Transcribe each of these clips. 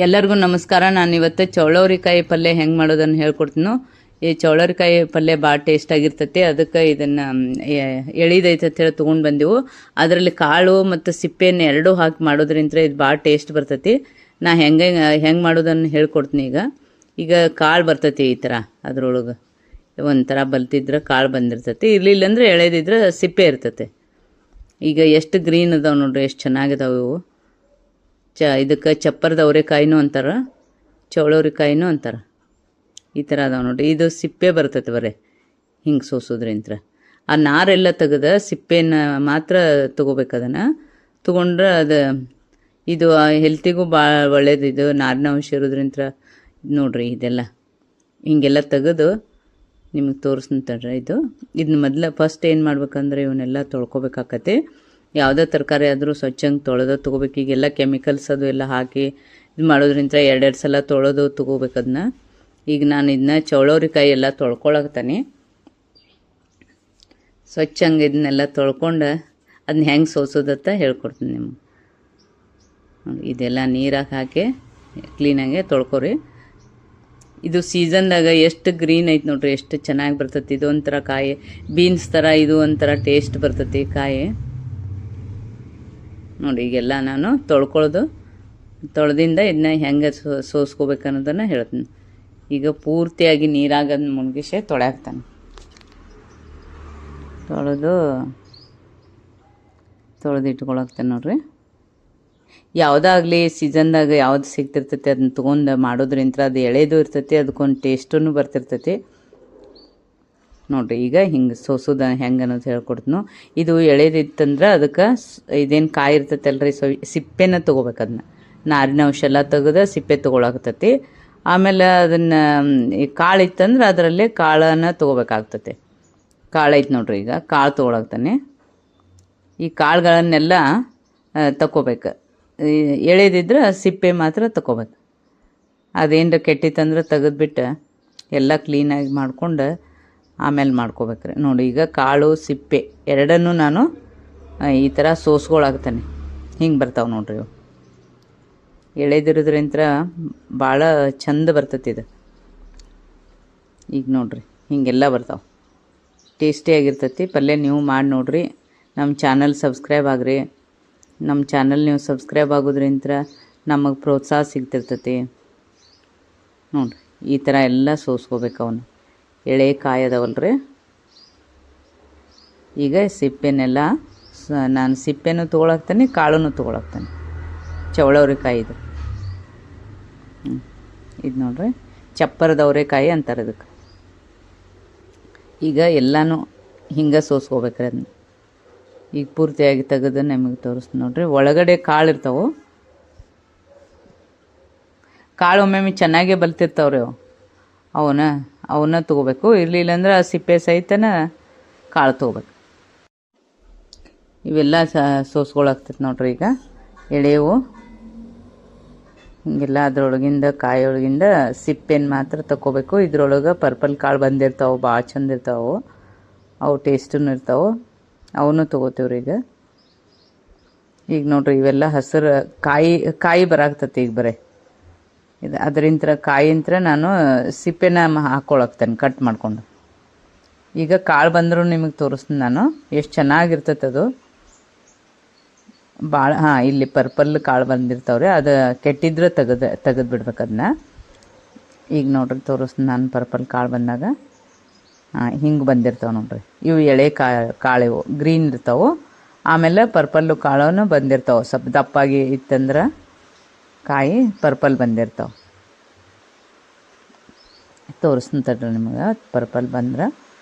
ಎಲ್ಲರಿಗೂ ನಮಸ್ಕಾರ. ನಾನು ಇವತ್ತು ಚೌಳವರಿಕಾಯಿ ಪಲ್ಯ ಹೆಂಗೆ ಮಾಡೋದನ್ನು ಹೇಳ್ಕೊಡ್ತೀನಿ. ಈ ಚೌಳವರಿಕಾಯಿ ಪಲ್ಯ ಭಾಳ ಟೇಸ್ಟ್ ಆಗಿರ್ತೈತಿ. ಅದಕ್ಕೆ ಇದನ್ನು ಎಳಿದೈತೆ ಅಂತ ಹೇಳಿ ತೊಗೊಂಡು ಬಂದೆವು. ಅದರಲ್ಲಿ ಕಾಳು ಮತ್ತು ಸಿಪ್ಪೆಯನ್ನು ಎರಡೂ ಹಾಕಿ ಮಾಡೋದ್ರಿಂದ ಇದು ಭಾಳ ಟೇಸ್ಟ್ ಬರ್ತೈತಿ. ನಾ ಹೆಂಗೆ ಮಾಡೋದನ್ನು ಹೇಳ್ಕೊಡ್ತೀನಿ. ಈಗ ಕಾಳು ಬರ್ತೈತಿ ಈ ಥರ, ಅದ್ರೊಳಗೆ ಒಂಥರ ಬಲ್ತಿದ್ರೆ ಕಾಳು ಬಂದಿರ್ತೈತಿ. ಇರಲಿಲ್ಲ ಅಂದರೆ ಎಳೆದಿದ್ರೆ ಸಿಪ್ಪೆ ಇರ್ತೈತಿ. ಈಗ ಎಷ್ಟು ಗ್ರೀನ್ ಅದಾವೆ ನೋಡ್ರಿ, ಎಷ್ಟು ಚೆನ್ನಾಗಿದಾವೆ ಇವು. ಇದಕ್ಕೆ ಚಪ್ಪರದ ಅವರೆಕಾಯಿನೂ ಅಂತಾರೆ, ಚೌಳವರಿಕಾಯಿನೂ ಅಂತಾರೆ. ಈ ಥರ ಅದಾವೆ ನೋಡಿರಿ. ಇದು ಸಿಪ್ಪೆ ಬರ್ತೈತೆ ಬರೀ ಹಿಂಗೆ ಸೋಸೋದ್ರಿಂತ. ಆ ನಾರೆಲ್ಲ ತೆಗೆದ ಸಿಪ್ಪೆನ ಮಾತ್ರ ತೊಗೋಬೇಕು. ಅದನ್ನು ತೊಗೊಂಡ್ರೆ ಇದು ಹೆಲ್ತಿಗೂ ಭಾಳ ಒಳ್ಳೇದು. ಇದು ನಾರಿನ ಅಂಶ ಇರೋದ್ರಿಂತ ನೋಡಿರಿ. ಇದೆಲ್ಲ ಹಿಂಗೆಲ್ಲ ತೆಗೆದು ನಿಮಗೆ ತೋರಿಸ್ತಾರೆ. ಇದನ್ನ ಮೊದಲು ಫಸ್ಟ್ ಏನು ಮಾಡ್ಬೇಕಂದ್ರೆ ಇವನ್ನೆಲ್ಲ ತೊಳ್ಕೊಬೇಕಾಕತಿ. ಯಾವುದೇ ತರಕಾರಿ ಆದರೂ ಸ್ವಚ್ಛಂಗೆ ತೊಳೆದು ತೊಗೋಬೇಕು. ಈಗೆಲ್ಲ ಕೆಮಿಕಲ್ಸ್ ಅದು ಎಲ್ಲ ಹಾಕಿ ಇದು ಮಾಡೋದ್ರಿಂದ ಎರಡೆರಡು ಸಲ ತೊಳೆದು ತೊಗೋಬೇಕು ಅದನ್ನ. ಈಗ ನಾನು ಇದನ್ನ ಚೌಳವರಿಕಾಯಿ ಎಲ್ಲ ತೊಳ್ಕೊಳಕ್ತಾನೆ. ಸ್ವಚ್ಛಂಗೆ ಇದನ್ನೆಲ್ಲ ತೊಳ್ಕೊಂಡು ಅದನ್ನ ಹೆಂಗೆ ಸೋಸೋದತ್ತ ಹೇಳ್ಕೊಡ್ತೀನಿ ನಿಮ್ಗೆ. ಇದೆಲ್ಲ ನೀರಾಗಿ ಹಾಕಿ ಕ್ಲೀನಾಗೆ ತೊಳ್ಕೊರಿ. ಇದು ಸೀಸನ್ದಾಗ ಎಷ್ಟು ಗ್ರೀನ್ ಐತೆ ನೋಡ್ರಿ, ಎಷ್ಟು ಚೆನ್ನಾಗಿ ಬರ್ತೈತಿ. ಇದು ಒಂಥರ ಕಾಯಿ ಬೀನ್ಸ್ ಥರ, ಇದು ಒಂಥರ ಟೇಸ್ಟ್ ಬರ್ತೈತಿ ಕಾಯಿ ನೋಡಿ. ಈಗೆಲ್ಲ ನಾನು ತೊಳೆದಿಂದ ಇದನ್ನ ಹೆಂಗೆ ಸೋಸ್ಕೋಬೇಕು ಅನ್ನೋದನ್ನು ಹೇಳ್ತೀನಿ. ಈಗ ಪೂರ್ತಿಯಾಗಿ ನೀರಾಗ ಮುಳುಗಿಸಿ ತೊಳೆಯಾಕ್ತಾನೆ. ತೊಳೆದಿಟ್ಕೊಳಕ್ತಾನೆ ನೋಡ್ರಿ. ಯಾವುದಾಗಲಿ ಸೀಸನ್ದಾಗ ಯಾವ್ದು ಸಿಗ್ತಿರ್ತೈತಿ ಅದನ್ನ ತೊಗೊಂಡು ಮಾಡೋದ್ರಿಂದ ಅದು ಎಳೆದು ಇರ್ತೈತಿ, ಅದಕ್ಕೊಂದು ಟೇಸ್ಟೂ ಬರ್ತಿರ್ತೈತಿ ನೋಡಿರಿ. ಈಗ ಹಿಂಗೆ ಸೋಸೋದು ಹೆಂಗೆ ಅನ್ನೋದು ಹೇಳ್ಕೊಡ್ತೀನಿ. ಇದು ಎಳೆದಿತ್ತಂದ್ರೆ ಅದಕ್ಕೆ ಇದೇನು ಕಾಯಿ ಇರ್ತೈತಲ್ರಿ, ಸಿಪ್ಪೆನ ತೊಗೋಬೇಕು. ಅದನ್ನ ನಾರಿನ ಅಂಶ ಎಲ್ಲ ತೆಗೆದು ಸಿಪ್ಪೆ ತೊಗೊಳಾಗ್ತೈತಿ. ಆಮೇಲೆ ಅದನ್ನು ಈ ಕಾಳು ಇತ್ತಂದ್ರೆ ಅದರಲ್ಲೇ ಕಾಳನ್ನು ತೊಗೋಬೇಕಾಗ್ತೈತಿ. ಕಾಳು ಐತೆ ನೋಡ್ರಿ. ಈಗ ಕಾಳು ತೊಗೊಳಾಗ್ತಾನೆ. ಈ ಕಾಳುಗಳನ್ನೆಲ್ಲ ತಗೋಬೇಕು. ಎಳೆದಿದ್ರೆ ಸಿಪ್ಪೆ ಮಾತ್ರ ತಗೋಬೇಕು. ಅದೇನರ ಕೆಟ್ಟಿತ್ತಂದ್ರೆ ತೆಗೆದ್ಬಿಟ್ಟು ಎಲ್ಲ ಕ್ಲೀನಾಗಿ ಮಾಡ್ಕೊಂಡು ಆಮೇಲೆ ಮಾಡ್ಕೋಬೇಕ್ರಿ ನೋಡಿ. ಈಗ ಕಾಳು ಸಿಪ್ಪೆ ಎರಡನ್ನೂ ನಾನು ಈ ಥರ ಸೋಸ್ಕೊಳಾಗ್ತಾನೆ. ಹಿಂಗೆ ಬರ್ತಾವೆ ನೋಡ್ರಿ. ಇವು ಎಳೆದಿರೋದ್ರಿಂತ ಭಾಳ ಚಂದ ಬರ್ತೈತಿ ಇದು. ಈಗ ನೋಡ್ರಿ ಹಿಂಗೆಲ್ಲ ಬರ್ತಾವೆ, ಟೇಸ್ಟಿಯಾಗಿರ್ತೈತಿ ಪಲ್ಯ. ನೀವು ಮಾಡಿ ನೋಡ್ರಿ. ನಮ್ಮ ಚಾನಲ್ ಸಬ್ಸ್ಕ್ರೈಬ್ ಆಗ್ರಿ. ನಮ್ಮ ಚಾನಲ್ ನೀವು ಸಬ್ಸ್ಕ್ರೈಬ್ ಆಗೋದ್ರಿಂತ ನಮಗೆ ಪ್ರೋತ್ಸಾಹ ಸಿಗ್ತಿರ್ತೈತಿ ನೋಡಿರಿ. ಈ ಥರ ಎಲ್ಲ ಸೋಸ್ಕೋಬೇಕು. ಅವನು ಎಳೆ ಕಾಯಿ ಅದಾವಲ್ರಿ. ಈಗ ಸಿಪ್ಪೆನೆಲ್ಲ ನಾನು ಸಿಪ್ಪೆನೂ ತೊಗೊಳಾಕ್ತಾನೆ, ಕಾಳೂ ತೊಗೊಳಾಕ್ತಾನೆ. ಚೌಳವರಿಕಾಯಿದು ಇದು ನೋಡ್ರಿ, ಚಪ್ಪರದ ಅವರೆಕಾಯಿ ಅಂತಾರೆ ಅದಕ್ಕೆ. ಈಗ ಎಲ್ಲನೂ ಹಿಂಗೆ ಸೋಸ್ಕೋಬೇಕ್ರಿ ಅದನ್ನ. ಈಗ ಪೂರ್ತಿಯಾಗಿ ತೆಗೆದು ನಿಮಗೆ ತೋರಿಸ್ತೀನಿ ನೋಡ್ರಿ. ಒಳಗಡೆ ಕಾಳು ಇರ್ತಾವೆ. ಕಾಳು ಒಮ್ಮೊಮ್ಮೆ ಚೆನ್ನಾಗೇ ಬಲ್ತಿರ್ತಾವ್ರಿ. ಅವನ್ನ ತೊಗೋಬೇಕು. ಇರಲಿಲ್ಲ ಅಂದ್ರೆ ಆ ಸಿಪ್ಪೆ ಸಹಿತನ ಕಾಳು ತೊಗೋಬೇಕು. ಇವೆಲ್ಲ ಸೋಸ್ಕೊಳಾಗ್ತೈತೆ ನೋಡ್ರಿ. ಈಗ ಎಳೆವು ಹಿಂಗೆಲ್ಲ ಅದರೊಳಗಿಂದ ಕಾಯಿಯೊಳಗಿಂದ ಸಿಪ್ಪೆನ ಮಾತ್ರ ತಗೋಬೇಕು. ಇದ್ರೊಳಗೆ ಪರ್ಪಲ್ ಕಾಳು ಬಂದಿರ್ತಾವೆ, ಭಾಳ ಚಂದ ಇರ್ತಾವೆ. ಅವು ಟೇಸ್ಟೂ ಇರ್ತಾವೆ. ಅವನ್ನೂ ತೊಗೋತೀವ್ರಿ. ಈಗ ನೋಡ್ರಿ ಇವೆಲ್ಲ ಹಸಿರು ಕಾಯಿ ಬರಾಕ್ತತಿ. ಈಗ ಬರೀ ಇದು ಅದರಿಂತ ಕಾಯಿಂತ್ರ ನಾನು ಸಿಪ್ಪೆನ ಹಾಕ್ಕೊಳಕ್ತೇನೆ ಕಟ್ ಮಾಡ್ಕೊಂಡು. ಈಗ ಕಾಳು ಬಂದರೂ ನಿಮಗೆ ತೋರಿಸ್ತೀನಿ ನಾನು, ಎಷ್ಟು ಚೆನ್ನಾಗಿರ್ತೈತೆ ಅದು. ಭಾಳ ಇಲ್ಲಿ ಪರ್ಪಲ್ ಕಾಳು ಬಂದಿರ್ತಾವ್ರಿ. ಅದು ಕೆಟ್ಟಿದ್ರೆ ತೆಗೆದು ಬಿಡ್ಬೇಕು ಅದನ್ನ. ಈಗ ನೋಡ್ರಿ ತೋರಿಸ್ತೀನಿ ನಾನು. ಪರ್ಪಲ್ ಕಾಳು ಬಂದಾಗ ಹಿಂಗೆ ಬಂದಿರ್ತಾವೆ ನೋಡ್ರಿ. ಇವು ಎಳೆ ಕಾಳಿವು ಗ್ರೀನ್ ಇರ್ತಾವೆ. ಆಮೇಲೆ ಪರ್ಪಲ್ಲು ಕಾಳೂ ಬಂದಿರ್ತಾವೆ. ಸ್ವಲ್ಪ ದಪ್ಪಾಗಿ ಇತ್ತಂದ್ರೆ ಕಾಯಿ ಪರ್ಪಲ್ ಬಂದಿರ್ತಾವೆ. ತೋರಿಸ್ತೀನಿ ತಡ್ರಿ ನಿಮಗೆ. ಪರ್ಪಲ್ ಬಂದ್ರೆ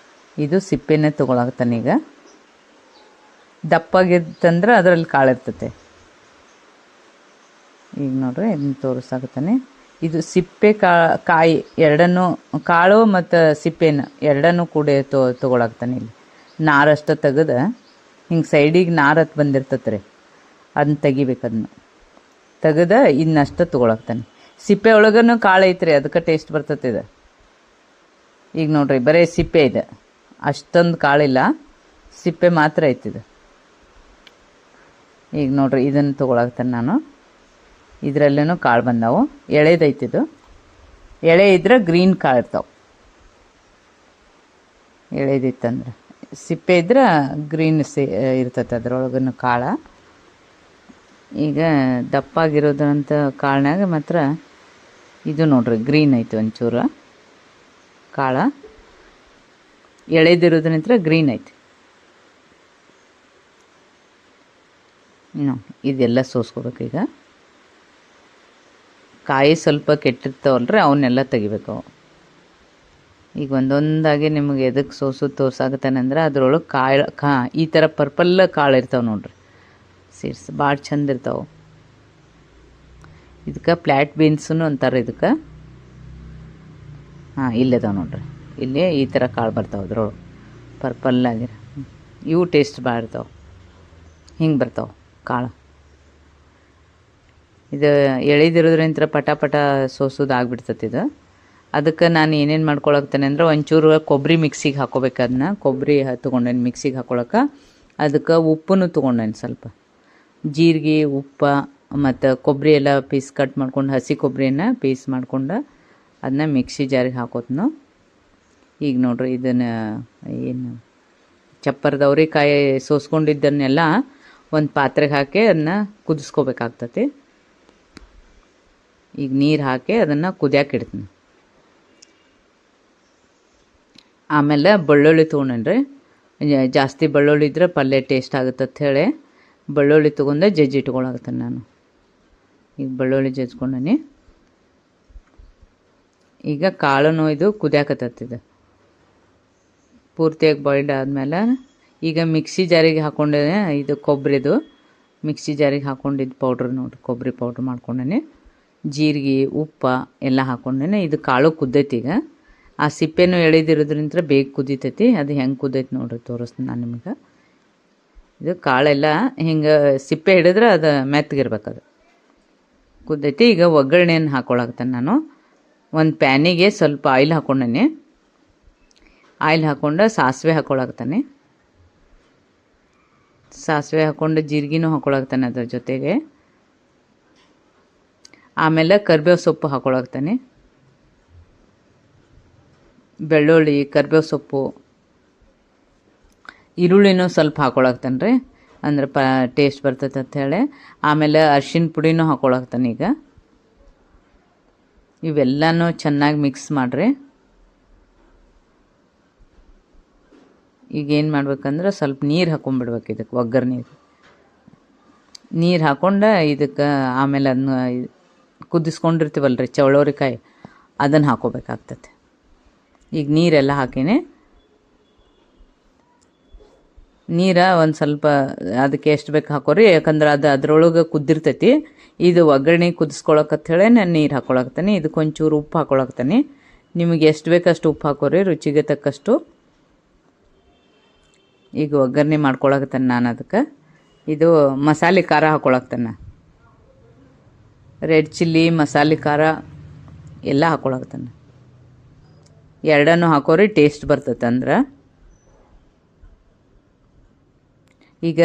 ಇದು ಸಿಪ್ಪೆನೇ ತೊಗೊಳಾಗ್ತಾನೆ. ಈಗ ದಪ್ಪಾಗಿತ್ತಂದ್ರೆ ಅದರಲ್ಲಿ ಕಾಳು ಇರ್ತೈತೆ. ಈಗ ನೋಡ್ರಿ ಇದನ್ನ ತೋರಿಸಾಕತ್ತಾನೆ. ಇದು ಸಿಪ್ಪೆ ಕಾಯಿ ಎರಡನ್ನೂ, ಕಾಳು ಮತ್ತು ಸಿಪ್ಪೆನ ಎರಡನ್ನೂ ಕೂಡ ತೊಗೊಳಾಗ್ತಾನೆ. ಇಲ್ಲಿ ನಾರಷ್ಟು ತೆಗೆದು ಹಿಂಗೆ ಸೈಡಿಗೆ ನಾರತ್ತು ಬಂದಿರ್ತೈತೆ ರೀ, ಅದನ್ನ ತೆಗಿಬೇಕು. ಅದನ್ನ ತೆಗೆದು ಇನ್ನಷ್ಟು ತೊಗೊಳಾಗ್ತಾನೆ. ಸಿಪ್ಪೆ ಒಳಗೂ ಕಾಳು ಐತ್ರಿ, ಅದಕ್ಕೆ ಟೇಸ್ಟ್ ಬರ್ತೈತೆ ಇದು. ಈಗ ನೋಡ್ರಿ ಬರೀ ಸಿಪ್ಪೆ ಇದೆ, ಅಷ್ಟೊಂದು ಕಾಳಿಲ್ಲ, ಸಿಪ್ಪೆ ಮಾತ್ರ ಐತಿದು. ಈಗ ನೋಡ್ರಿ ಇದನ್ನು ತೊಗೊಳಾಗ್ತಾನೆ ನಾನು. ಇದರಲ್ಲೂ ಕಾಳು ಬಂದಾವು. ಎಳೆದೈತಿದು, ಎಳೆ ಇದ್ರೆ ಗ್ರೀನ್ ಕಾಳು ಇರ್ತಾವೆ. ಎಳೆದಿತ್ತಂದ್ರೆ ಸಿಪ್ಪೆ ಇದ್ರೆ ಗ್ರೀನ್ ಇರ್ತೈತೆ ಅದ್ರೊಳಗನ್ನು ಕಾಳು. ಈಗ ದಪ್ಪಾಗಿರೋದಂಥ ಕಾಳಿನಾಗ ಮಾತ್ರ ಇದು ನೋಡ್ರಿ ಗ್ರೀನ್ ಐತಿ ಒಂಚೂರು ಕಾಳು. ಎಳೆದಿರೋದ್ರಿಂತ ಗ್ರೀನ್ ಐತಿ. ಇದೆಲ್ಲ ಸೋಸ್ಕೋಬೇಕು. ಈಗ ಕಾಯಿ ಸ್ವಲ್ಪ ಕೆಟ್ಟಿರ್ತಾವಲ್ರಿ, ಅವನ್ನೆಲ್ಲ ತೆಗಿಬೇಕು. ಈಗ ಒಂದೊಂದಾಗಿ ನಿಮಗೆ ಎದಕ್ಕೆ ಸೋಸೋದು ತೋರ್ಸಾಕತ್ತಾನಂದ್ರೆ ಅದ್ರೊಳಗೆ ಈ ಥರ ಪರ್ಪಲ್ ಕಾಳು ಇರ್ತಾವೆ ನೋಡ್ರಿ, ಸೀಡ್ಸ್ ಭಾಳ ಚಂದ ಇರ್ತಾವೆ. ಇದಕ್ಕೆ ಫ್ಲ್ಯಾಟ್ ಬೀನ್ಸೂ ಅಂತಾರೆ ಇದಕ್ಕೆ. ಇಲ್ಲದಾವೆ ನೋಡ್ರಿ, ಇಲ್ಲಿ ಈ ಥರ ಕಾಳು ಬರ್ತಾವೆ ಅದ್ರೊಳಗೆ ಪರ್ಪಲ್ಲಾಗಿರ. ಇವು ಟೇಸ್ಟ್ ಭಾಳ ಇರ್ತಾವೆ. ಹಿಂಗೆ ಬರ್ತಾವೆ ಕಾಳು. ಇದು ಎಳೆದಿರೋದ್ರಿಂತ ಪಟ ಪಟ ಸೋಸೋದು ಆಗ್ಬಿಡ್ತೈತಿ ಇದು. ಅದಕ್ಕೆ ನಾನು ಏನೇನು ಮಾಡ್ಕೊಳಕ್ತೇನೆ ಅಂದ್ರೆ ಒಂಚೂರು ಕೊಬ್ಬರಿ ಮಿಕ್ಸಿಗೆ ಹಾಕೋಬೇಕು. ಅದನ್ನ ಕೊಬ್ಬರಿ ತೊಗೊಂಡೇನಿ ಮಿಕ್ಸಿಗೆ ಹಾಕೊಳಕ್ಕೆ. ಅದಕ್ಕೆ ಉಪ್ಪನ್ನು ತೊಗೊಂಡೇನಿ, ಸ್ವಲ್ಪ ಜೀರಿಗೆ, ಉಪ್ಪು ಮತ್ತು ಕೊಬ್ಬರಿ ಎಲ್ಲ ಪೀಸ್ ಕಟ್ ಮಾಡ್ಕೊಂಡು, ಹಸಿ ಕೊಬ್ಬರಿಯನ್ನು ಪೀಸ್ ಮಾಡ್ಕೊಂಡು ಅದನ್ನ ಮಿಕ್ಸಿ ಜಾರಿಗೆ ಹಾಕೋತ್ನು. ಈಗ ನೋಡ್ರಿ ಇದನ್ನು ಏನು ಚಪ್ಪರದ ಅವರೆಕಾಯಿ ಸೋಸ್ಕೊಂಡಿದ್ದನ್ನೆಲ್ಲ ಒಂದು ಪಾತ್ರೆಗೆ ಹಾಕಿ ಅದನ್ನ ಕುದಿಸ್ಕೋಬೇಕಾಗ್ತತಿ. ಈಗ ನೀರು ಹಾಕಿ ಅದನ್ನು ಕುದಿಯಕ್ಕೆ ಇಡ್ತೀನಿ. ಆಮೇಲೆ ಬೆಳ್ಳುಳ್ಳಿ ತೊಗೊಂಡ್ರಿ, ಜಾಸ್ತಿ ಬೆಳ್ಳುಳ್ಳಿ ಇದ್ರೆ ಪಲ್ಯ ಟೇಸ್ಟ್ ಆಗುತ್ತೆ ಅಂತ ಹೇಳಿ ಬೆಳ್ಳುಳ್ಳಿ ತೊಗೊಂಡೆ ಜಜ್ಜಿ ಇಟ್ಕೊಳಕತ್ತೇನೆ ನಾನು. ಈಗ ಬೆಳ್ಳುಳ್ಳಿ ಜಜ್ಕೊಂಡೀನಿ. ಈಗ ಕಾಳನ್ನು ಇದು ಕುದಿಯಾಕತ್ತದ ಪೂರ್ತಿಯಾಗಿ ಬಾಯ್ಲ್ಡ್ ಆದಮೇಲೆ ಈಗ ಮಿಕ್ಸಿ ಜಾರಿಗೆ ಹಾಕ್ಕೊಂಡೇನೆ. ಇದು ಕೊಬ್ಬರಿದು ಮಿಕ್ಸಿ ಜಾರಿಗೆ ಹಾಕ್ಕೊಂಡಿದ್ದು ಪೌಡ್ರ್ ನೋಡಿರಿ, ಕೊಬ್ಬರಿ ಪೌಡ್ರ್ ಮಾಡ್ಕೊಂಡೇನೆ. ಜೀರಿಗೆ, ಉಪ್ಪು ಎಲ್ಲ ಹಾಕ್ಕೊಂಡೇನೆ. ಇದು ಕಾಳು ಕುದ್ದೈತಿ. ಈಗ ಆ ಸಿಪ್ಪೆನೂ ಎಳೆದಿರೋದ್ರಿಂದ ಬೇಗ ಕುದೀತೈತಿ. ಅದು ಹೆಂಗೆ ಕುದ್ದೈತಿ ನೋಡ್ರಿ, ತೋರಿಸ್ತೀನಿ ನಾನು ನಿಮಗೆ. ಇದು ಕಾಳೆಲ್ಲ ಹಿಂಗೆ ಸಿಪ್ಪೆ ಹಿಡಿದ್ರೆ ಅದು ಮೆತ್ತಗಿರ್ಬೇಕು, ಅದು ಕುದ್ದೈತಿ. ಈಗ ಒಗ್ಗರಣೆಯನ್ನು ಹಾಕ್ಕೊಳಕತ್ತೇನೆ ನಾನು. ಒಂದು ಪ್ಯಾನಿಗೆ ಸ್ವಲ್ಪ ಆಯಿಲ್ ಹಾಕ್ಕೊಂಡೇನೆ. ಆಯಿಲ್ ಹಾಕ್ಕೊಂಡು ಸಾಸಿವೆ ಹಾಕ್ಕೊಳಕತ್ತೇನೆ. ಸಾಸಿವೆ ಹಾಕ್ಕೊಂಡು ಜೀರಿಗೆನೂ ಹಾಕ್ಕೊಳಕತ್ತೇನೆ ಅದ್ರ ಜೊತೆಗೆ. ಆಮೇಲೆ ಕರಿಬೇವು ಸೊಪ್ಪು ಹಾಕ್ಕೊಳಕತ್ತೇನೆ. ಬೆಳ್ಳುಳ್ಳಿ, ಕರಿಬೇವು ಸೊಪ್ಪು, ಈರುಳ್ಳಿನೂ ಸ್ವಲ್ಪ ಹಾಕ್ಕೊಳಕತ್ತೇನೆ ರೀ, ಅಂದ್ರೆ ಟೇಸ್ಟ್ ಬರ್ತೈತೆ ಅಂಥೇಳಿ. ಆಮೇಲೆ ಅರ್ಶಿಣ ಪುಡಿನೂ ಹಾಕ್ಕೊಳಕತ್ತೇನೆ. ಈಗ ಇವೆಲ್ಲನೂ ಚೆನ್ನಾಗಿ ಮಿಕ್ಸ್ ಮಾಡಿರಿ. ಈಗ ಏನು ಮಾಡ್ಬೇಕಂದ್ರೆ ಸ್ವಲ್ಪ ನೀರು ಹಾಕ್ಕೊಂಬಿಡ್ಬೇಕು ಇದಕ್ಕೆ, ಒಗ್ಗರಣೆಗೆ ನೀರು ಹಾಕ್ಕೊಂಡು ಇದಕ್ಕೆ ಆಮೇಲೆ ಅದನ್ನ ಕುದಿಸ್ಕೊಂಡಿರ್ತೀವಲ್ರಿ ಚವಳೋರಿಕಾಯಿ, ಅದನ್ನು ಹಾಕ್ಕೋಬೇಕಾಗ್ತದೆ. ಈಗ ನೀರೆಲ್ಲ ಹಾಕಿನಿ. ನೀರು ಒಂದು ಸ್ವಲ್ಪ ಅದಕ್ಕೆ ಎಷ್ಟು ಬೇಕು ಹಾಕೋರಿ, ಯಾಕಂದ್ರೆ ಅದು ಅದ್ರೊಳಗೆ ಕುದ್ದಿರ್ತೈತಿ. ಇದು ಒಗ್ಗರಣೆ ಕುದಿಸ್ಕೊಳಕತ್ತೇಳಿ ನಾನು ನೀರು ಹಾಕ್ಕೊಳಕತ್ತೀನಿ. ಇದಕ್ಕೆ ಒಂಚೂರು ಉಪ್ಪು ಹಾಕ್ಕೊಳಕತ್ತೀನಿ. ನಿಮಗೆ ಎಷ್ಟು ಬೇಕಷ್ಟು ಉಪ್ಪು ಹಾಕೋರಿ, ರುಚಿಗೆ ತಕ್ಕಷ್ಟು. ಈಗ ಒಗ್ಗರಣೆ ಮಾಡ್ಕೊಳಕತ್ತೇನೆ ನಾನು. ಅದಕ್ಕೆ ಇದು ಮಸಾಲೆ ಖಾರ ಹಾಕ್ಕೊಳಕತ್ತೇನೆ. ರೆಡ್ ಚಿಲ್ಲಿ, ಮಸಾಲೆ ಖಾರ ಎಲ್ಲ ಹಾಕ್ಕೊಳಕತ್ತೇನೆ. ಎರಡನ್ನೂ ಹಾಕೋರಿ, ಟೇಸ್ಟ್ ಬರ್ತೈತೆ ಅಂದ್ರೆ. ಈಗ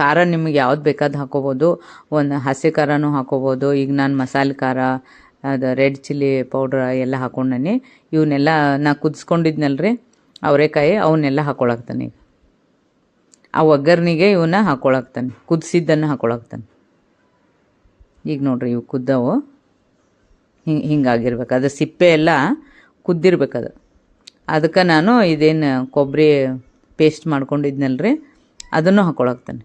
ಖಾರ ನಿಮಗೆ ಯಾವ್ದು ಬೇಕಾದ ಹಾಕೋಬೋದು. ಒಂದು ಹಸಿ ಖಾರನೂ ಹಾಕೋಬೋದು. ಈಗ ನಾನು ಮಸಾಲೆ ಖಾರ, ಅದು ರೆಡ್ ಚಿಲ್ಲಿ ಪೌಡ್ರ್ ಎಲ್ಲ ಹಾಕ್ಕೊಂಡೇನಿ. ಇವನ್ನೆಲ್ಲ ನಾ ಕುದಿಸ್ಕೊಂಡಿದ್ನಲ್ರಿ ಅವರೆಕಾಯಿ, ಅವನ್ನೆಲ್ಲ ಹಾಕ್ಕೊಳಕ್ತಾನೆ. ಈಗ ಆ ಒಗ್ಗರಣೆಗೆ ಇವನ್ನ ಹಾಕ್ಕೊಳಕ್ತಾನೆ, ಕುದಿಸಿದ್ದನ್ನು ಹಾಕ್ಕೊಳಕ್ತಾನೆ. ಈಗ ನೋಡ್ರಿ ಇವು ಕುದ್ದವು, ಹಿಂಗಾಗಿರ್ಬೇಕು. ಅದು ಸಿಪ್ಪೆ ಎಲ್ಲ ಕುದ್ದಿರ್ಬೇಕದು. ಅದಕ್ಕೆ ನಾನು ಇದೇನು ಕೊಬ್ಬರಿ ಪೇಸ್ಟ್ ಮಾಡ್ಕೊಂಡಿದ್ನಲ್ರಿ ಅದನ್ನು ಹಾಕ್ಕೊಳಕ್ತಾನೆ.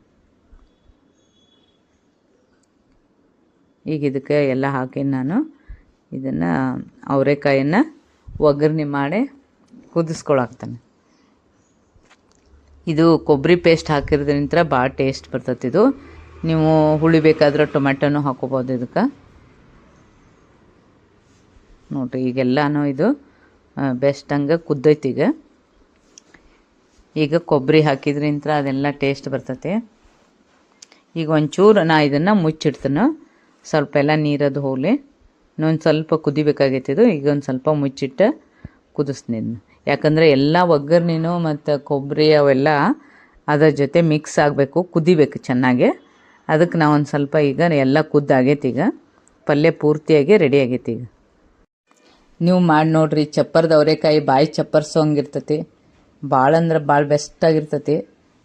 ಈಗ ಇದಕ್ಕೆ ಎಲ್ಲ ಹಾಕಿ ನಾನು ಇದನ್ನು ಅವರೆಕಾಯನ್ನು ಒಗ್ಗರಣೆ ಮಾಡಿ ಕುದಿಸ್ಕೊಳಕ್ತಾನೆ. ಇದು ಕೊಬ್ಬರಿ ಪೇಸ್ಟ್ ಹಾಕಿರೋದ್ರಿಂದ ಭಾಳ ಟೇಸ್ಟ್ ಬರ್ತೈತೆ. ಇದು ನೀವು ಹುಳಿ ಬೇಕಾದ್ರೆ ಟೊಮೆಟೊನೂ ಹಾಕೋಬೋದು ಇದಕ್ಕೆ. ನೋಡಿರಿ ಈಗೆಲ್ಲನೂ ಇದು ಬೆಸ್ಟ್ ಹಂಗೆ ಕುದ್ದೈತಿ. ಈಗ ಕೊಬ್ಬರಿ ಹಾಕಿದ್ರಿಂದ ಅದೆಲ್ಲ ಟೇಸ್ಟ್ ಬರ್ತೈತೆ. ಈಗ ಒಂಚೂರು ನಾ ಇದನ್ನು ಮುಚ್ಚಿಡ್ತೀನಿ, ಸ್ವಲ್ಪ ಎಲ್ಲ ನೀರದು ಹೋಗಲಿ. ಇನ್ನೊಂದು ಸ್ವಲ್ಪ ಕುದಿಬೇಕಾಗೈತಿದು. ಈಗ ಒಂದು ಸ್ವಲ್ಪ ಮುಚ್ಚಿಟ್ಟು ಕುದಿಸ್ತೀನಿ ಇದನ್ನ. ಯಾಕಂದರೆ ಎಲ್ಲ ಒಗ್ಗರಣೆನೂ ಮತ್ತು ಕೊಬ್ಬರಿ ಅವೆಲ್ಲ ಅದರ ಜೊತೆ ಮಿಕ್ಸ್ ಆಗಬೇಕು, ಕುದಿಬೇಕು ಚೆನ್ನಾಗಿ. ಅದಕ್ಕೆ ನಾವು ಒಂದು ಸ್ವಲ್ಪ ಈಗ ಎಲ್ಲ ಕುದ್ದಾಗೈತಿ. ಈಗ ಪಲ್ಯ ಪೂರ್ತಿಯಾಗಿ ರೆಡಿ ಆಗೈತಿ. ಈಗ ನೀವು ಮಾಡಿ ನೋಡ್ರಿ. ಚಪ್ಪರ್ದ ಅವರೆಕಾಯಿ ಬಾಯಿ ಚಪ್ಪರ್ಸೋಂಗಿರ್ತತಿ. ಭಾಳ ಅಂದ್ರೆ ಭಾಳ ಬೆಸ್ಟಾಗಿರ್ತತಿ.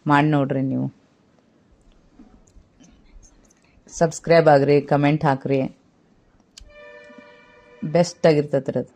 ಮಾಡಿ ನೋಡ್ರಿ ನೀವು. ಸಬ್ಸ್ಕ್ರೈಬ್ ಆಗ್ರಿ, ಕಮೆಂಟ್ ಹಾಕ್ರಿ. ಬೆಸ್ಟಾಗಿರ್ತೈತೆ ರೀ ಅದು.